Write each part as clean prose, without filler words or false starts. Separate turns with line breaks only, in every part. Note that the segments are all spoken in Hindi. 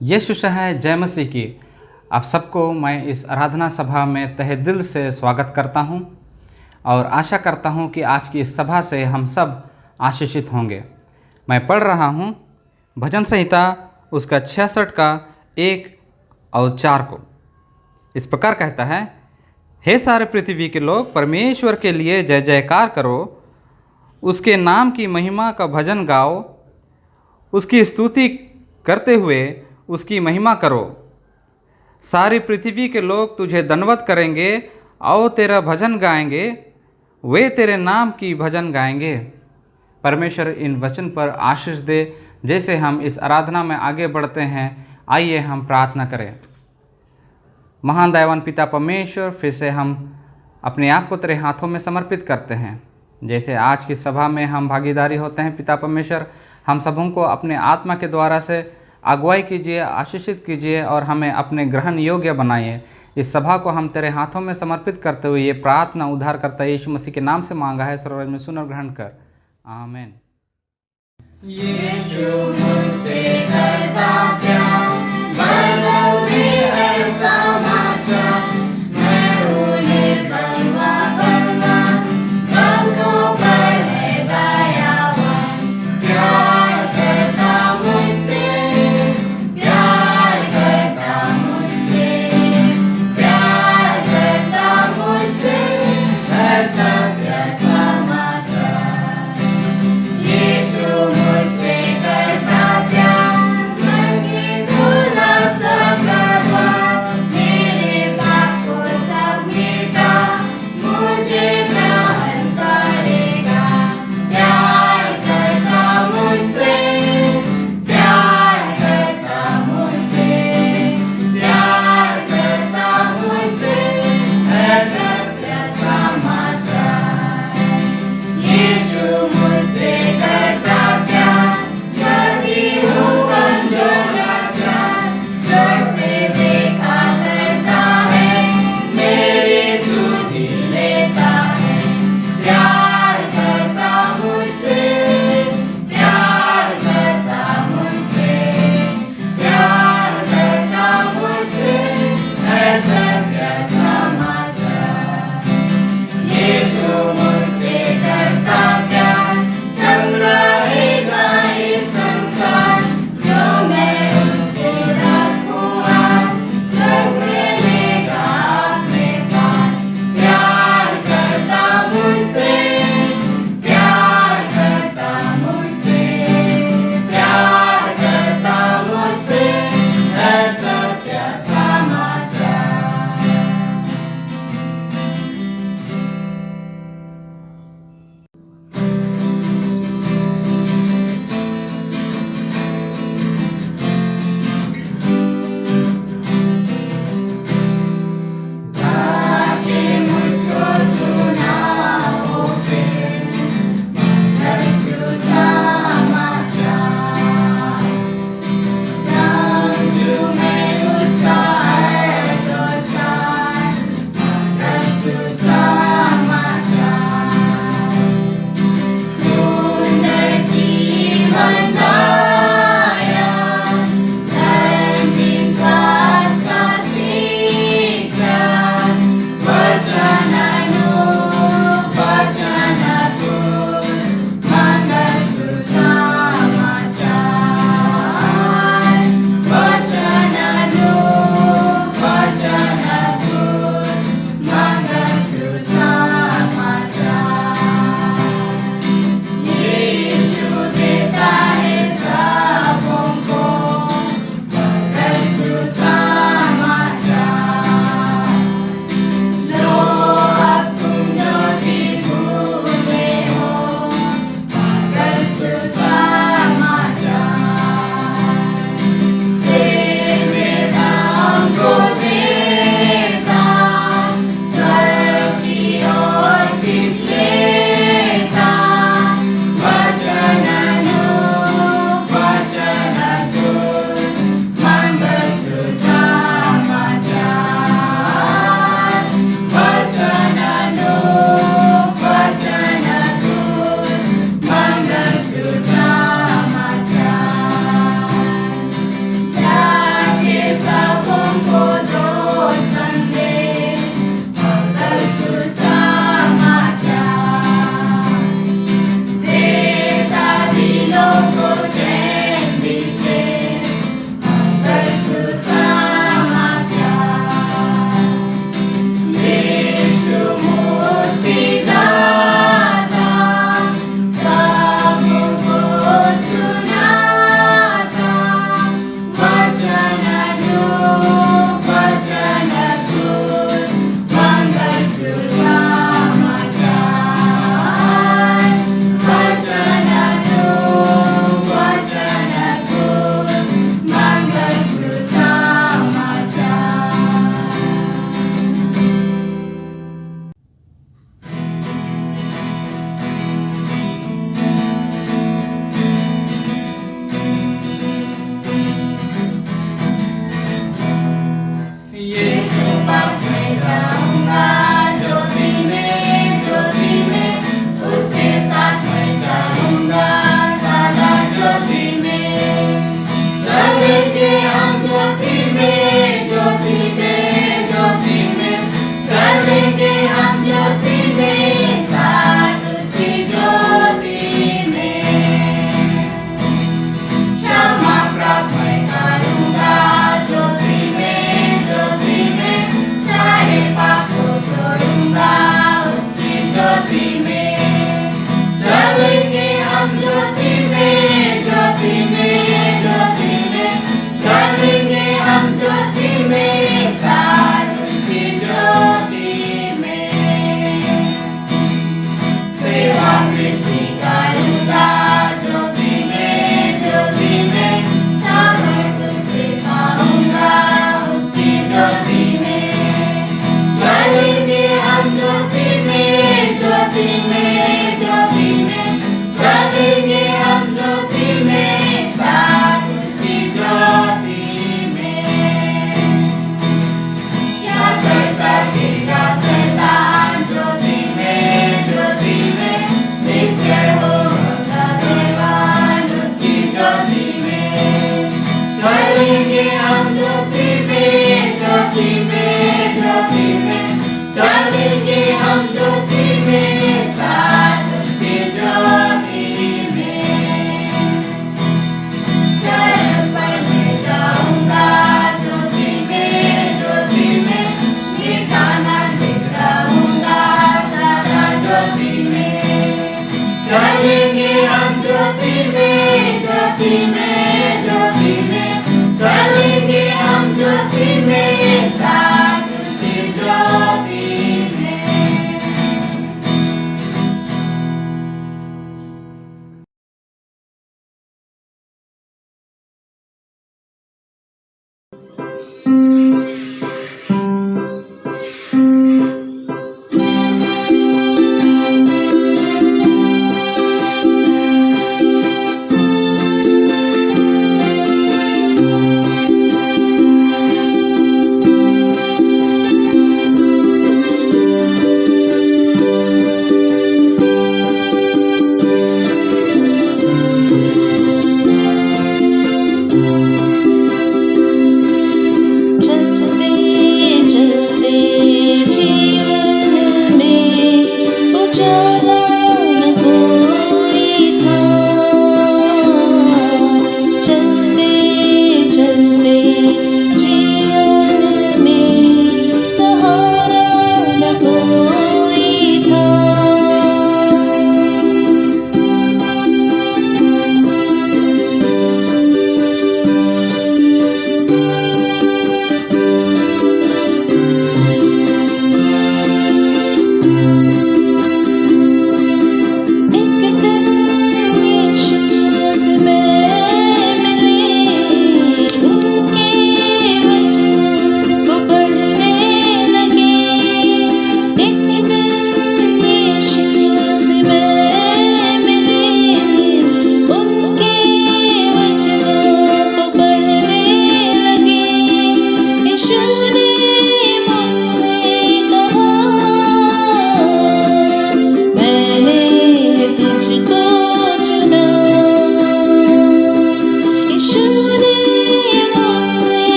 यीशु है, जय मसीह की। आप सबको मैं इस आराधना सभा में तहे दिल से स्वागत करता हूं और आशा करता हूं कि आज की इस सभा से हम सब आशीषित होंगे। मैं पढ़ रहा हूं भजन संहिता उसका 66 का 1 और 4 को। इस प्रकार कहता है, हे सारे पृथ्वी के लोग, परमेश्वर के लिए जय जयकार करो, उसके नाम की महिमा का भजन गाओ, उसकी स्तुति करते हुए उसकी महिमा करो। सारी पृथ्वी के लोग तुझे दंडवत करेंगे और तेरा भजन गाएंगे, वे तेरे नाम की भजन गाएंगे। परमेश्वर इन वचन पर आशीष दे। जैसे हम इस आराधना में आगे बढ़ते हैं, आइए हम प्रार्थना करें। महान दयावान पिता परमेश्वर, फिर से हम अपने आप को तेरे हाथों में समर्पित करते हैं। जैसे आज की सभा में हम भागीदारी होते हैं, पिता परमेश्वर, हम सबों को अपने आत्मा के द्वारा से अगुवाई कीजिए, आशीषित कीजिए और हमें अपने ग्रहण योग्य बनाइए। इस सभा को हम तेरे हाथों में समर्पित करते हुए ये प्रार्थना उद्धार करता यीशु मसीह के नाम से मांगा है, सर्वराज में सुन और ग्रहण कर, आमीन।
यीशु मुझसे करता प्यार, बदल में ऐसा माचा, मैं उन्हें बनवा बनवा, रंगों पर है दयावान। प्यार करता मुझसे, प्यार करता मुझसे, प्यार करता मुझसे, है सत्य समाचार। यीशु मुझसे करता प्यार।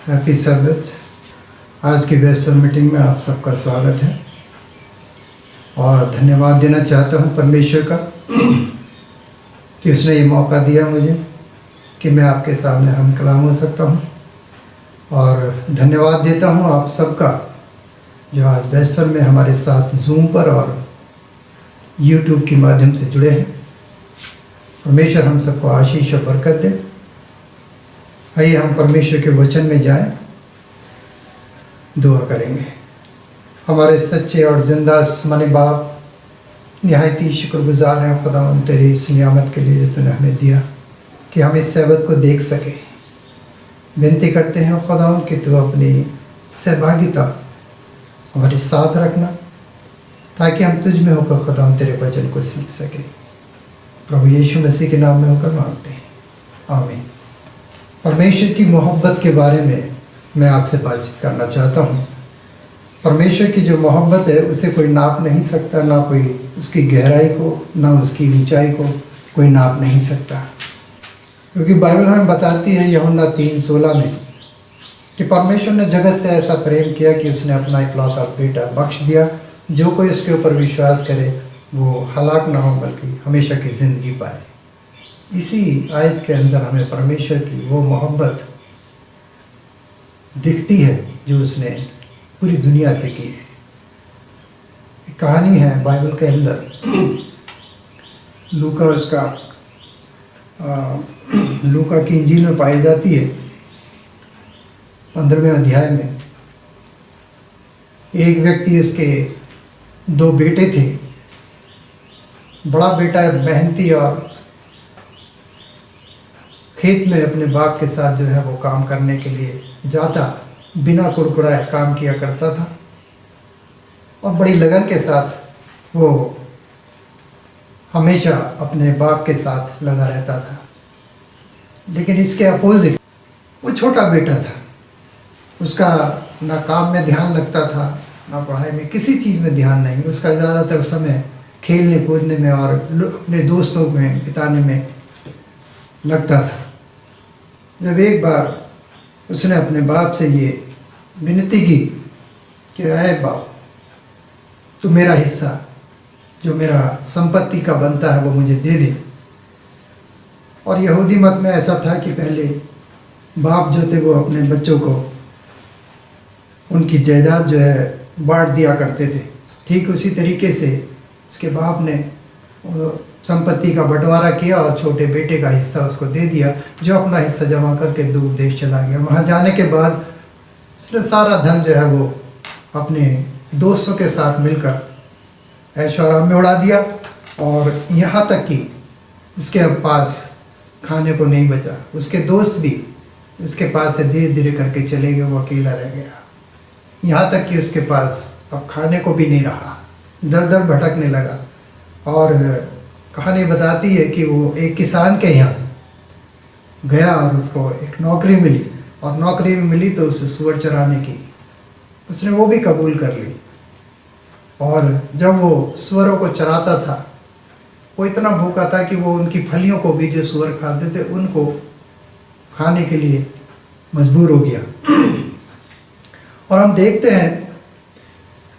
हैप्पी सब्बत। आज की वेस्टर मीटिंग में आप सबका स्वागत है और धन्यवाद देना चाहता हूं परमेश्वर का कि उसने ये मौका दिया मुझे कि मैं आपके सामने हम कलाम हो सकता हूं। और धन्यवाद देता हूं आप सबका जो आज वेस्टर में हमारे साथ जूम पर और यूट्यूब के माध्यम से जुड़े हैं। परमेश्वर हम सबको आशीष और बरकत दे। आइए हम परमेश्वर के वचन में जाएं, दुआ करेंगे। हमारे सच्चे और जिंदा आसमानी बाप, निहायत ही शुक्रगुजार हैं खुदा उन तेरी इस नियामत के लिए जो तूने हमें दिया कि हम इस सहबत को देख सके। विनती करते हैं खुदा कि तू अपनी सहभागिता हमारे साथ रखना ताकि हम तुझ में होकर खुदा तेरे वचन को सीख सके। प्रभु यीशु मसीह के नाम में होकर मांगते हैं, आमीन। परमेश्वर की मोहब्बत के बारे में मैं आपसे बातचीत करना चाहता हूँ। परमेश्वर की जो मोहब्बत है उसे कोई नाप नहीं सकता, ना कोई उसकी गहराई को ना उसकी ऊंचाई को कोई नाप नहीं सकता, क्योंकि बाइबल हमें बताती है यूहन्ना 3:16 में कि परमेश्वर ने जगत से ऐसा प्रेम किया कि उसने अपना इकलौता बेटा बख्श दिया, जो कोई उसके ऊपर विश्वास करे वो हलाक ना हो बल्कि हमेशा की ज़िंदगी पाए। इसी आयत के अंदर हमें परमेश्वर की वो मोहब्बत दिखती है जो उसने पूरी दुनिया से की है। एक कहानी है बाइबल के अंदर, लूका की इंजील में पाई जाती है। 15वें अध्याय में एक व्यक्ति, उसके 2 बेटे थे। बड़ा बेटा मेहनती और खेत में अपने बाप के साथ जो है वो काम करने के लिए जाता, बिना कुड़कुड़ाए काम किया करता था और बड़ी लगन के साथ वो हमेशा अपने बाप के साथ लगा रहता था। लेकिन इसके अपोजिट वो छोटा बेटा था, उसका ना काम में ध्यान लगता था ना पढ़ाई में, किसी चीज़ में ध्यान नहीं। उसका ज़्यादातर समय खेलने कूदने में और अपने दोस्तों में बिताने में लगता था। जब एक बार उसने अपने बाप से ये विनती की कि अरे बाप, तू मेरा हिस्सा जो मेरा संपत्ति का बनता है वो मुझे दे दे। और यहूदी मत में ऐसा था कि पहले बाप जो थे वो अपने बच्चों को उनकी जायदाद जो है बांट दिया करते थे। ठीक उसी तरीके से उसके बाप ने संपत्ति का बंटवारा किया और छोटे बेटे का हिस्सा उसको दे दिया, जो अपना हिस्सा जमा करके दूर देश चला गया। वहाँ जाने के बाद उसने सारा धन जो है वो अपने दोस्तों के साथ मिलकर ऐशो-आराम में उड़ा दिया और यहाँ तक कि उसके पास खाने को नहीं बचा। उसके दोस्त भी उसके पास से धीरे धीरे करके चले गए, वो अकेला रह गया। यहाँ तक कि उसके पास अब खाने को भी नहीं रहा, दर दर भटकने लगा। और कहानी बताती है कि वो एक किसान के यहाँ गया और उसको एक नौकरी मिली, और नौकरी भी मिली तो उसे सूअर चराने की, उसने वो भी कबूल कर ली। और जब वो सूअरों को चराता था, वो इतना भूखा था कि वो उनकी फलियों को भी जो सूअर खाते थे उनको खाने के लिए मजबूर हो गया। और हम देखते हैं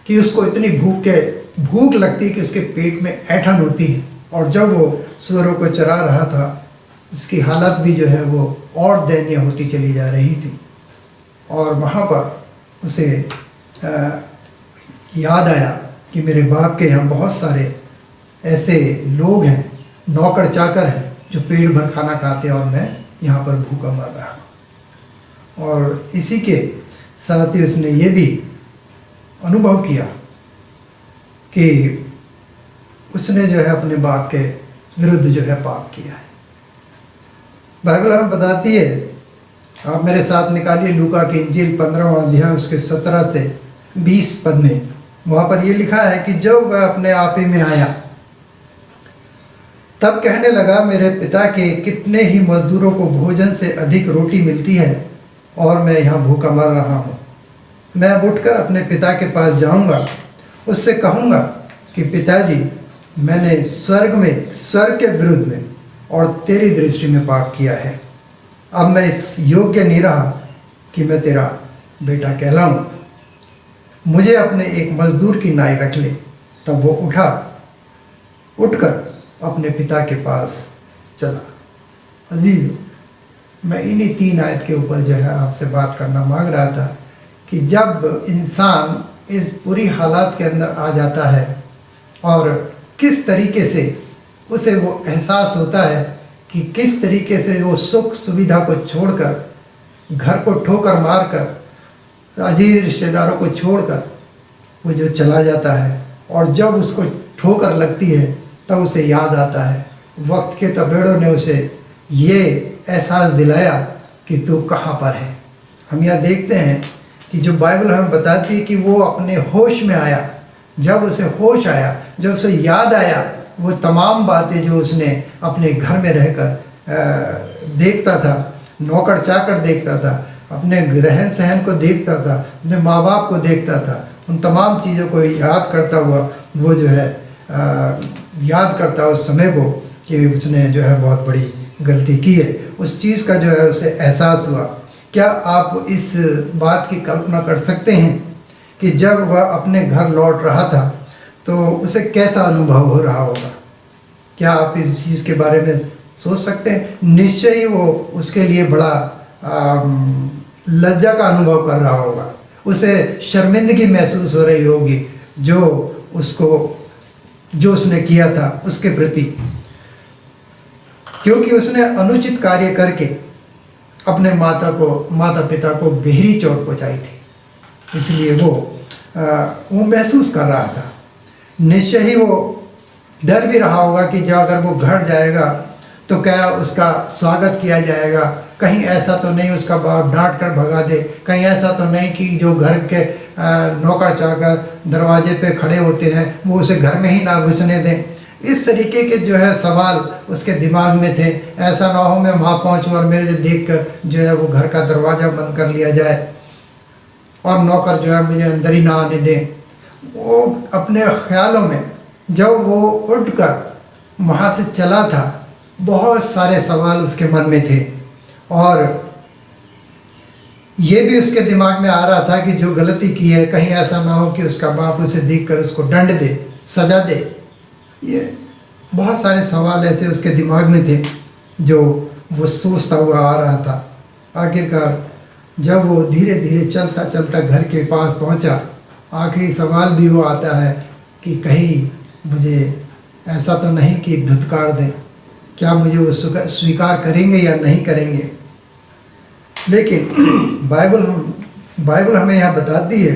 कि उसको इतनी भूख लगती है कि उसके पेट में ऐंठन होती है। और जब वो सूअरों को चरा रहा था, उसकी हालत भी जो है वो और दयनीय होती चली जा रही थी। और वहाँ पर उसे याद आया कि मेरे बाप के यहाँ बहुत सारे ऐसे लोग हैं, नौकर चाकर हैं, जो पेट भर खाना खाते हैं और मैं यहाँ पर भूखा मर रहा हूँ। और इसी के साथ ही उसने ये भी अनुभव किया कि उसने जो है अपने बाप के विरुद्ध जो है पाप किया है। बाइबल हमें बताती है, आप मेरे साथ निकालिए लूका की इंजील 15वां अध्याय उसके 17 से 20 पद में। वहाँ पर ये लिखा है कि जब वह अपने आप ही में आया तब कहने लगा, मेरे पिता के कितने ही मजदूरों को भोजन से अधिक रोटी मिलती है और मैं यहाँ भूखा मर रहा हूँ। मैं अब उठकर अपने पिता के पास जाऊँगा, उससे कहूँगा कि पिताजी, मैंने स्वर्ग के विरुद्ध में और तेरी दृष्टि में पाप किया है। अब मैं इस योग्य नहीं रहा कि मैं तेरा बेटा कहलाऊं, मुझे अपने एक मजदूर की नाई रख ले। तब वो उठकर अपने पिता के पास चला। अजीज, मैं इन्हीं 3 आयत के ऊपर जो है आपसे बात करना मांग रहा था कि जब इंसान इस बुरी हालात के अंदर आ जाता है और किस तरीके से उसे वो एहसास होता है कि किस तरीके से वो सुख सुविधा को छोड़कर, घर को ठोकर मारकर, अजीज रिश्तेदारों को छोड़कर वो जो चला जाता है, और जब उसको ठोकर लगती है तब उसे याद आता है, वक्त के तबेड़ों ने उसे ये एहसास दिलाया कि तू कहाँ पर है। हम यहाँ देखते हैं कि जो बाइबल हमें बताती है कि वो अपने होश में आया। जब उसे होश आया, जब उसे याद आया वो तमाम बातें जो उसने अपने घर में रहकर देखता था, नौकर चाकर देखता था, अपने रहन सहन को देखता था, अपने माँ बाप को देखता था, उन तमाम चीज़ों को याद करता हुआ वो जो है याद करता उस समय को कि उसने जो है बहुत बड़ी गलती की है। उस चीज़ का जो है उसे एहसास हुआ। क्या आप इस बात की कल्पना कर सकते हैं कि जब वह अपने घर लौट रहा था तो उसे कैसा अनुभव हो रहा होगा? क्या आप इस चीज़ के बारे में सोच सकते हैं? निश्चय ही वो उसके लिए बड़ा लज्जा का अनुभव कर रहा होगा। उसे शर्मिंदगी महसूस हो रही होगी जो उसने किया था उसके प्रति, क्योंकि उसने अनुचित कार्य करके अपने माता पिता को गहरी चोट पहुंचाई थी। इसलिए वो महसूस कर रहा था। निश्चय ही वो डर भी रहा होगा कि जब अगर वो घर जाएगा तो क्या उसका स्वागत किया जाएगा, कहीं ऐसा तो नहीं उसका बाप डांट कर भगा दे, कहीं ऐसा तो नहीं कि जो घर के नौकर चाकर दरवाजे पे खड़े होते हैं वो उसे घर में ही ना घुसने दें। इस तरीके के जो है सवाल उसके दिमाग में थे। ऐसा ना हो मैं वहाँ पहुँचूँ और मेरे देखकर जो है वो घर का दरवाज़ा बंद कर लिया जाए और नौकर जो है मुझे अंदर ही ना आने दें। वो अपने ख्यालों में जब वो उठकर वहाँ से चला था, बहुत सारे सवाल उसके मन में थे और ये भी उसके दिमाग में आ रहा था कि जो गलती की है कहीं ऐसा ना हो कि उसका बाप उसे देखकर उसको दंड दे, सजा दे। ये बहुत सारे सवाल ऐसे उसके दिमाग में थे जो वो सोचता हुआ आ रहा था। आखिरकार जब वो धीरे धीरे चलता चलता घर के पास पहुंचा, आखिरी सवाल भी वो आता है कि कहीं मुझे ऐसा तो नहीं कि धुतकार दें, क्या मुझे वो स्वीकार करेंगे या नहीं करेंगे। लेकिन बाइबल हमें यहाँ बताती है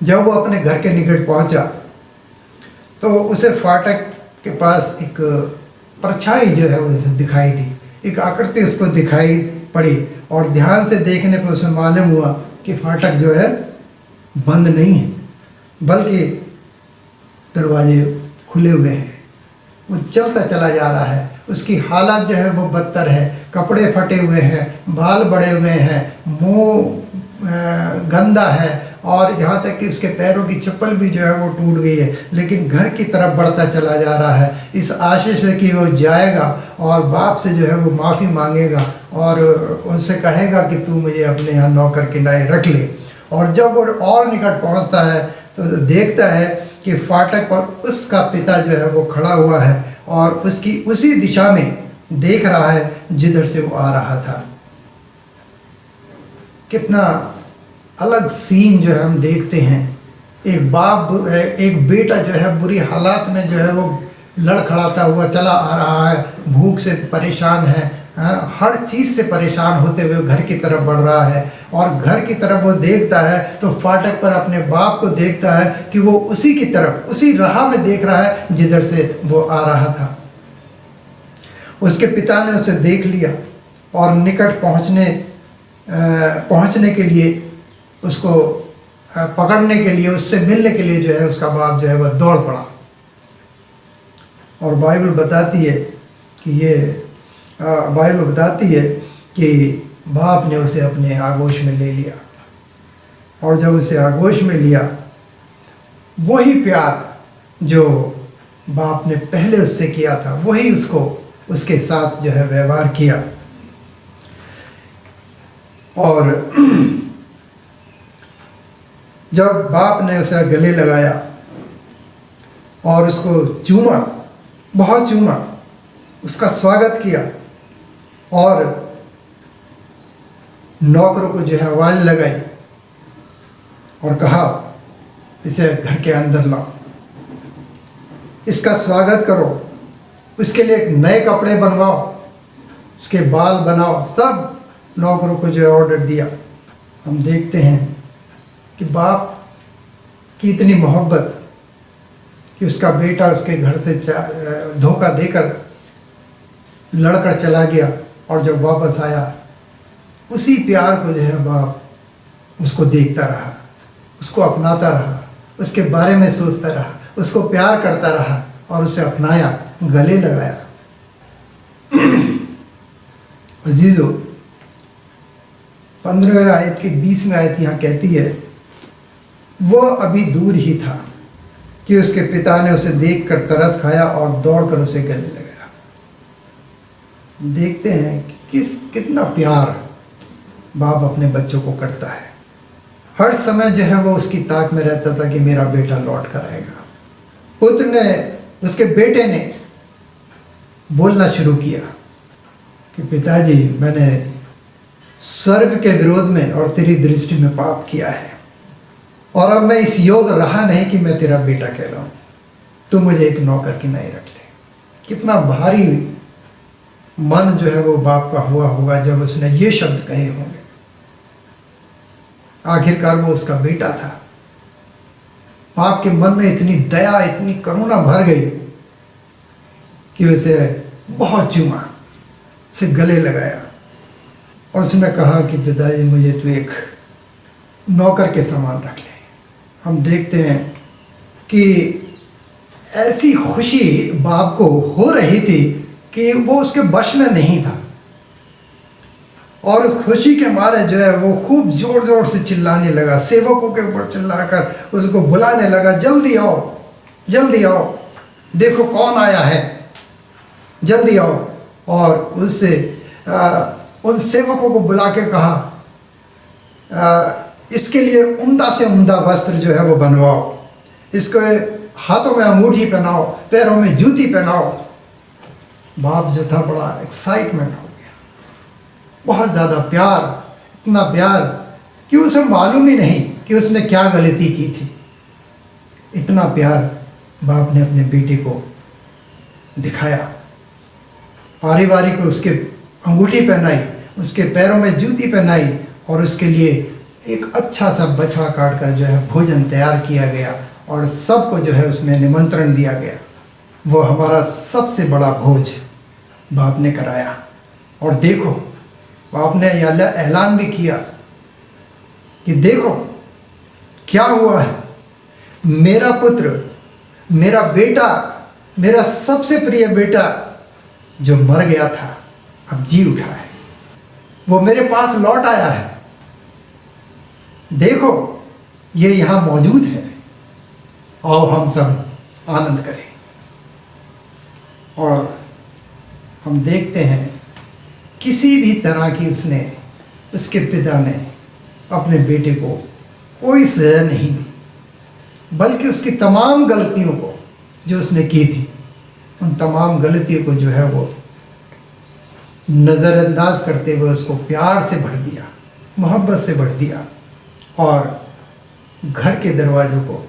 जब वो अपने घर के निकट पहुंचा तो उसे फाटक के पास एक परछाई जो है उसे दिखाई दी, एक आकृति उसको दिखाई पड़ी और ध्यान से देखने पर उसे मालूम हुआ कि फाटक जो है बंद नहीं है बल्कि दरवाजे खुले हुए हैं। वो चलता चला जा रहा है, उसकी हालत जो है वो बदतर है, कपड़े फटे हुए हैं, बाल बड़े हुए हैं, मुंह गंदा है और यहाँ तक कि उसके पैरों की चप्पल भी जो है वो टूट गई है, लेकिन घर की तरफ बढ़ता चला जा रहा है इस आशय से कि वो जाएगा और बाप से जो है वो माफ़ी मांगेगा और उनसे कहेगा कि तू मुझे अपने यहाँ नौकर की नाई रख ले। और जब वो और निकट पहुँचता है तो देखता है कि फाटक पर उसका पिता जो है वो खड़ा हुआ है और उसकी उसी दिशा में देख रहा है जिधर से वो आ रहा था। कितना अलग सीन जो है हम देखते हैं। एक बेटा जो है बुरी हालात में जो है वो लड़खड़ाता हुआ चला आ रहा है, भूख से परेशान है, हर चीज़ से परेशान होते हुए घर की तरफ बढ़ रहा है और घर की तरफ वो देखता है तो फाटक पर अपने बाप को देखता है कि वो उसी की तरफ, उसी राह में देख रहा है जिधर से वो आ रहा था। उसके पिता ने उसे देख लिया और निकट पहुंचने के लिए, उसको पकड़ने के लिए, उससे मिलने के लिए जो है उसका बाप जो है वह दौड़ पड़ा। और बाइबल बताती है कि बाप ने उसे अपने आगोश में ले लिया और जब उसे आगोश में लिया वही प्यार जो बाप ने पहले उससे किया था वही उसको उसके साथ जो है व्यवहार किया। और जब बाप ने उसे गले लगाया और उसको चूमा, बहुत चूमा, उसका स्वागत किया और नौकरों को जो है आवाज़ लगाई और कहा इसे घर के अंदर लाओ, इसका स्वागत करो, इसके लिए नए कपड़े बनवाओ, इसके बाल बनाओ, सब नौकरों को जो है ऑर्डर दिया। हम देखते हैं कि बाप की इतनी मोहब्बत कि उसका बेटा उसके घर से धोखा देकर लड़कर चला गया और जब वापस आया उसी प्यार को जो है बाप उसको देखता रहा, उसको अपनाता रहा, उसके बारे में सोचता रहा, उसको प्यार करता रहा और उसे अपनाया, गले लगाया। अजीजो, 15वें आयत की 20वें आयत यहाँ कहती है, वो अभी दूर ही था कि उसके पिता ने उसे देखकर तरस खाया और दौड़कर उसे गले लगाया। देखते हैं कि कितना प्यार बाप अपने बच्चों को करता है। हर समय जो है वो उसकी ताक में रहता था कि मेरा बेटा लौट कर आएगा। पुत्र ने, उसके बेटे ने बोलना शुरू किया कि पिताजी, मैंने स्वर्ग के विरोध में और तेरी दृष्टि में पाप किया है और अब मैं इस योग रहा नहीं कि मैं तेरा बेटा कहलाऊं, तू मुझे एक नौकर की नहीं रख ले। कितना भारी मन जो है वो बाप का हुआ होगा जब उसने ये शब्द कहे होंगे। आखिरकार वो उसका बेटा था। बाप के मन में इतनी दया, इतनी करुणा भर गई कि उसे बहुत चूमा, उसे गले लगाया और उसने कहा कि पिताजी, मुझे तो एक नौकर के समान रख ले। हम देखते हैं कि ऐसी खुशी बाप को हो रही थी कि वो उसके वश में नहीं था और उस खुशी के मारे जो है वो खूब जोर जोर से चिल्लाने लगा, सेवकों के ऊपर चिल्लाकर उसको बुलाने लगा, जल्दी आओ, जल्दी आओ, देखो कौन आया है, जल्दी आओ। और उससे उन सेवकों को बुला के कहा, इसके लिए उम्दा से उम्दा वस्त्र जो है वो बनवाओ, इसको हाथों में अंगूठी पहनाओ, पैरों में जूती पहनाओ। बाप जो था बड़ा एक्साइटमेंट हो गया, बहुत ज़्यादा प्यार, इतना प्यार कि उसे मालूम ही नहीं कि उसने क्या गलती की थी। इतना प्यार बाप ने अपने बेटे को दिखाया। पारिवारिक को उसके अंगूठी पहनाई, उसके पैरों में जूती पहनाई और उसके लिए एक अच्छा सा बछड़ा काट कर जो है भोजन तैयार किया गया और सबको जो है उसमें निमंत्रण दिया गया। वो हमारा सबसे बड़ा भोज बाप ने कराया। और देखो, बाप ने ऐलान भी किया कि देखो क्या हुआ है, मेरा पुत्र, मेरा बेटा, मेरा सबसे प्रिय बेटा जो मर गया था अब जी उठा है, वो मेरे पास लौट आया है। देखो ये यहाँ मौजूद है, आओ हम सब आनंद करें। और हम देखते हैं किसी भी तरह की उसके पिता ने अपने बेटे को कोई सजा नहीं दी, बल्कि उसकी तमाम गलतियों को जो उसने की थी, उन तमाम गलतियों को जो है वो नज़रअंदाज करते हुए उसको प्यार से भर दिया, मोहब्बत से भर दिया और घर के दरवाज़ों को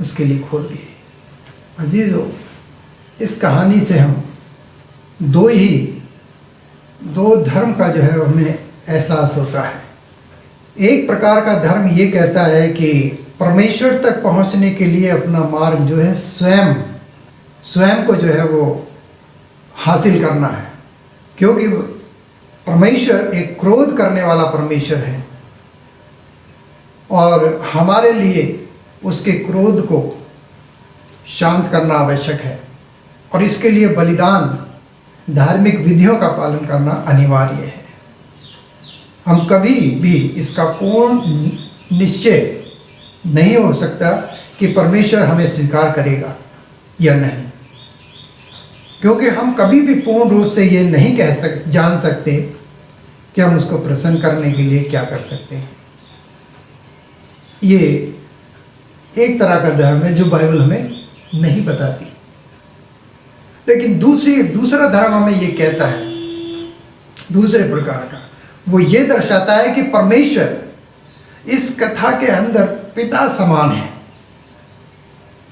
उसके लिए खोल दिए। अजीज़ों, इस कहानी से हम दो धर्म का जो है हमें एहसास होता है। एक प्रकार का धर्म ये कहता है कि परमेश्वर तक पहुंचने के लिए अपना मार्ग जो है स्वयं को जो है वो हासिल करना है, क्योंकि परमेश्वर एक क्रोध करने वाला परमेश्वर है और हमारे लिए उसके क्रोध को शांत करना आवश्यक है और इसके लिए बलिदान, धार्मिक विधियों का पालन करना अनिवार्य है। हम कभी भी इसका पूर्ण निश्चय नहीं हो सकता कि परमेश्वर हमें स्वीकार करेगा या नहीं, क्योंकि हम कभी भी पूर्ण रूप से ये नहीं जान सकते कि हम उसको प्रसन्न करने के लिए क्या कर सकते हैं। ये एक तरह का धर्म है जो बाइबल हमें नहीं बताती। लेकिन दूसरा धर्म हमें ये कहता है, दूसरे प्रकार का, वो ये दर्शाता है कि परमेश्वर इस कथा के अंदर पिता समान है।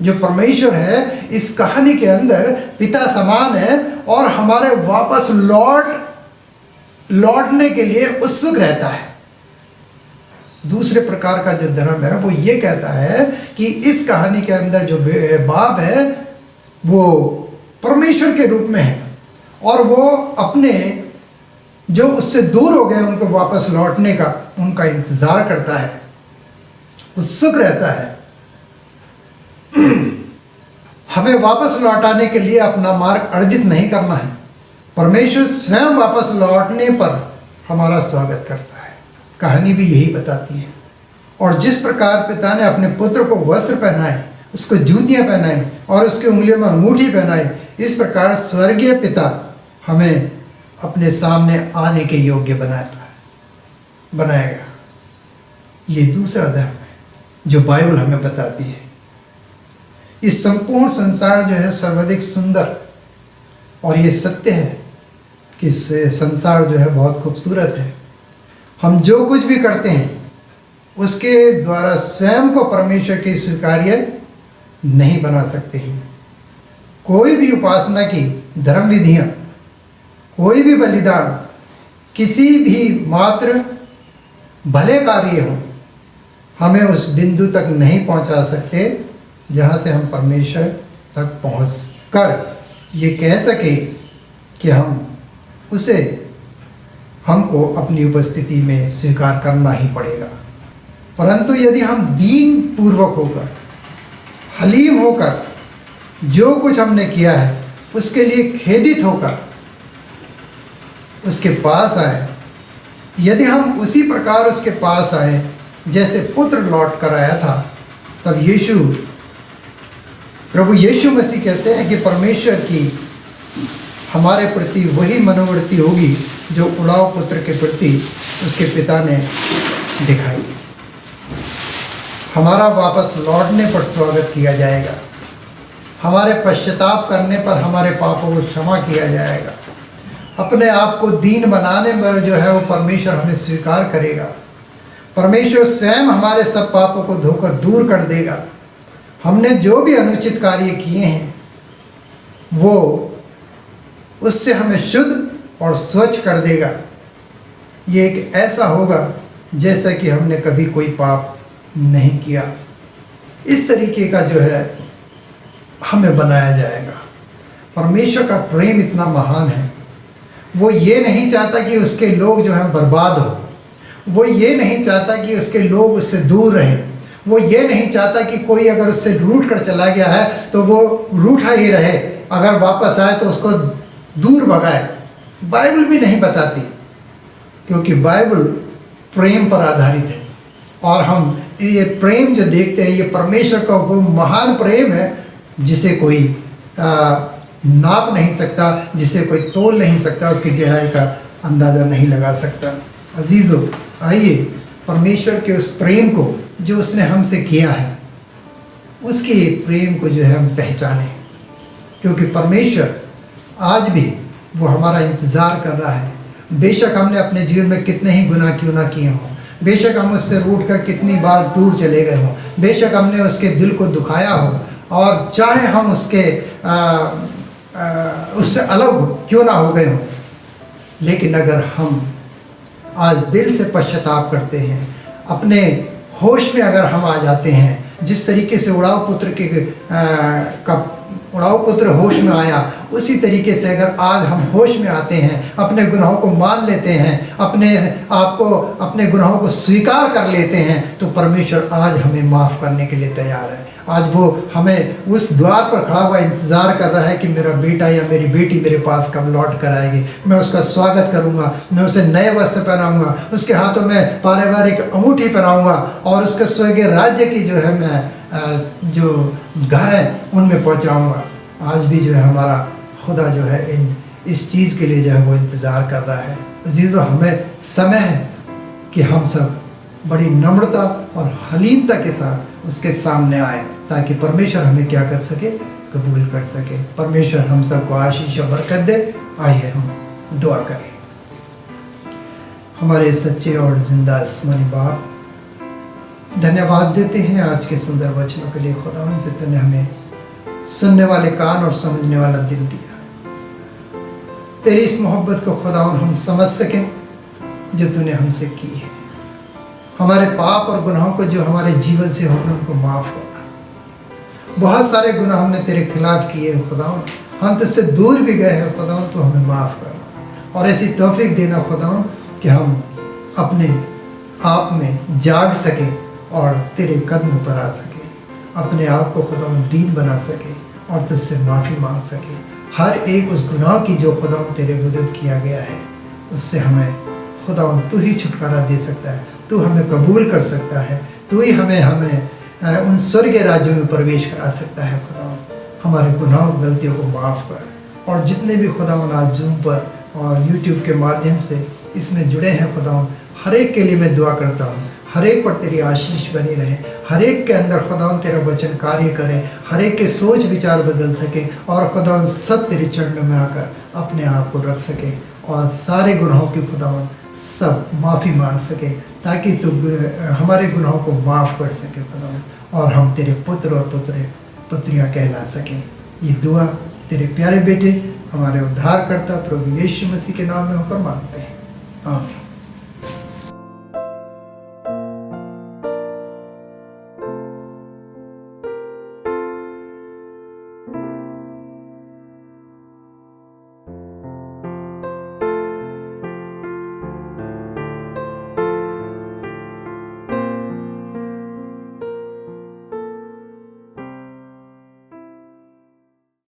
जो परमेश्वर है इस कहानी के अंदर पिता समान है और हमारे वापस लौटने के लिए उत्सुक रहता है। दूसरे प्रकार का जो धर्म है वो ये कहता है कि इस कहानी के अंदर जो बाप है वो परमेश्वर के रूप में है और वो अपने जो उससे दूर हो गए उनको वापस लौटने का उनका इंतज़ार करता है, उत्सुक रहता है। हमें वापस लौटाने के लिए अपना मार्ग अर्जित नहीं करना है। परमेश्वर स्वयं वापस लौटने पर हमारा स्वागत करता है। कहानी भी यही बताती है। और जिस प्रकार पिता ने अपने पुत्र को वस्त्र पहनाए, उसको जूतियाँ पहनाई और उसकी उंगलियों में अंगूठी पहनाई, इस प्रकार स्वर्गीय पिता हमें अपने सामने आने के योग्य बनाएगा। ये दूसरा धर्म है जो बाइबल हमें बताती है। इस संपूर्ण संसार जो है सर्वाधिक सुंदर, और ये सत्य है कि संसार जो है बहुत खूबसूरत है। हम जो कुछ भी करते हैं उसके द्वारा स्वयं को परमेश्वर के स्वीकार्य नहीं बना सकते हैं। कोई भी उपासना की धर्म विधियाँ, कोई भी बलिदान, किसी भी मात्र भले कार्य हो, हमें उस बिंदु तक नहीं पहुंचा सकते जहां से हम परमेश्वर तक पहुंच कर ये कह सके कि हमको अपनी उपस्थिति में स्वीकार करना ही पड़ेगा। परंतु यदि हम दीन पूर्वक होकर, हलीम होकर जो कुछ हमने किया है उसके लिए खेदित होकर उसके पास आए, यदि हम उसी प्रकार उसके पास आए जैसे पुत्र लौट कर आया था, तब प्रभु यीशु मसीह कहते हैं कि परमेश्वर की हमारे प्रति वही मनोवृत्ति होगी जो उड़ाव पुत्र के प्रति उसके पिता ने दिखाई। हमारा वापस लौटने पर स्वागत किया जाएगा, हमारे पश्चाताप करने पर हमारे पापों को क्षमा किया जाएगा, अपने आप को दीन बनाने पर जो है वो परमेश्वर हमें स्वीकार करेगा। परमेश्वर स्वयं हमारे सब पापों को धोकर दूर कर देगा। हमने जो भी अनुचित कार्य किए हैं वो उससे हमें शुद्ध और स्वच्छ कर देगा। ये एक ऐसा होगा जैसा कि हमने कभी कोई पाप नहीं किया। इस तरीके का जो है हमें बनाया जाएगा। परमेश्वर का प्रेम इतना महान है, वो ये नहीं चाहता कि उसके लोग जो हैं बर्बाद हो, वो ये नहीं चाहता कि उसके लोग उससे दूर रहें, वो ये नहीं चाहता कि कोई अगर उससे रूठ कर चला गया है तो वो रूठा ही रहे, अगर वापस आए तो उसको दूर भगाए। बाइबल भी नहीं बताती, क्योंकि बाइबल प्रेम पर आधारित है। और हम ये प्रेम जो देखते हैं ये परमेश्वर का वो महान प्रेम है जिसे कोई नाप नहीं सकता, जिसे कोई तोल नहीं सकता, उसकी गहराई का अंदाज़ा नहीं लगा सकता। अजीज़ों, आइए परमेश्वर के उस प्रेम को जो उसने हमसे किया है, उसके प्रेम को जो है हम पहचानें, क्योंकि परमेश्वर आज भी वो हमारा इंतज़ार कर रहा है। बेशक हमने अपने जीवन में कितने ही गुनाह क्यों ना किए हों, बेशक हम उससे रूठ कर कितनी बार दूर चले गए हों, बेशक हमने उसके दिल को दुखाया हो, और चाहे हम उससे अलग क्यों ना हो गए हों, लेकिन अगर हम आज दिल से पश्चाताप करते हैं, अपने होश में अगर हम आ जाते हैं, जिस तरीके से उड़ाव पुत्र होश में आया, उसी तरीके से अगर आज हम होश में आते हैं, अपने गुनाहों को मान लेते हैं, अपने गुनाहों को स्वीकार कर लेते हैं, तो परमेश्वर आज हमें माफ़ करने के लिए तैयार है। आज वो हमें उस द्वार पर खड़ा हुआ इंतज़ार कर रहा है कि मेरा बेटा या मेरी बेटी मेरे पास कब लौट कर आएगी। मैं उसका स्वागत करूंगा, मैं उसे नए वस्त्र पहनाऊंगा, उसके हाथों में पारिवारिक अंगूठी पहनाऊंगा, और उसके स्वर्गीय राज्य की जो है मैं जो घर है उनमें पहुंचाऊंगा। आज भी जो है हमारा खुदा जो है इस चीज़ के लिए जो है वो इंतज़ार कर रहा है। अजीज़ों, हमें समय है कि हम सब बड़ी नम्रता और हलीमता के साथ उसके सामने आए, ताकि परमेश्वर हमें क्या कर सके, कबूल कर सके। परमेश्वर हम सबको आशीष और बरकत दे। आइए हम दुआ करें। हमारे सच्चे और जिंदा स्मरणीय बाप, धन्यवाद देते हैं आज के सुंदर वचनों के लिए खुदावन, जितने हमें सुनने वाले कान और समझने वाला दिल दिया। तेरी इस मोहब्बत को खुदावन हम समझ सकें जो तूने हमसे की है। हमारे पाप और गुनाहों को जो हमारे जीवन से हो गए उनको माफ़ करना। बहुत सारे गुनाह हमने तेरे खिलाफ किए खुदावन, हम तुझसे दूर भी गए हैं खुदावन, तो हमें माफ़ करना और ऐसी तौफीक देना खुदावन कि हम अपने आप में जाग सकें और तेरे कदमों पर आ सके, अपने आप को खुदावन दीन बना सके और तुझसे माफ़ी मांग सके। हर एक उस गुनाह की जो खुदावन तेरे विरुद्ध किया गया है, उससे हमें खुदावन तू ही छुटकारा दे सकता है, तू हमें कबूल कर सकता है, तू ही हमें उन स्वर्ग राज्यों में प्रवेश करा सकता है। खुदावन हमारे गुनाह और गलतियों को माफ़ कर। और जितने भी खुदावन आज जूम पर और यूट्यूब के माध्यम से इसमें जुड़े हैं खुदावन, हर एक के लिए मैं दुआ करता हूँ, हर एक पर तेरी आशीष बनी रहे, हर एक के अंदर खुदावन तेरा वचन कार्य करे, हर एक के सोच विचार बदल सके और खुदावन सब तेरे चरणों में आकर अपने आप को रख सके और सारे गुनाहों की खुदावन सब माफ़ी मांग सके, ताकि तू हमारे गुनाहों को माफ़ कर सके खुदावन, और हम तेरे पुत्र और पुत्रियाँ कहला सकें। ये दुआ तेरे प्यारे बेटे हमारे उद्धारकर्ता प्रभु यीशु मसीह के नाम में होकर मांगते हैं, आमीन।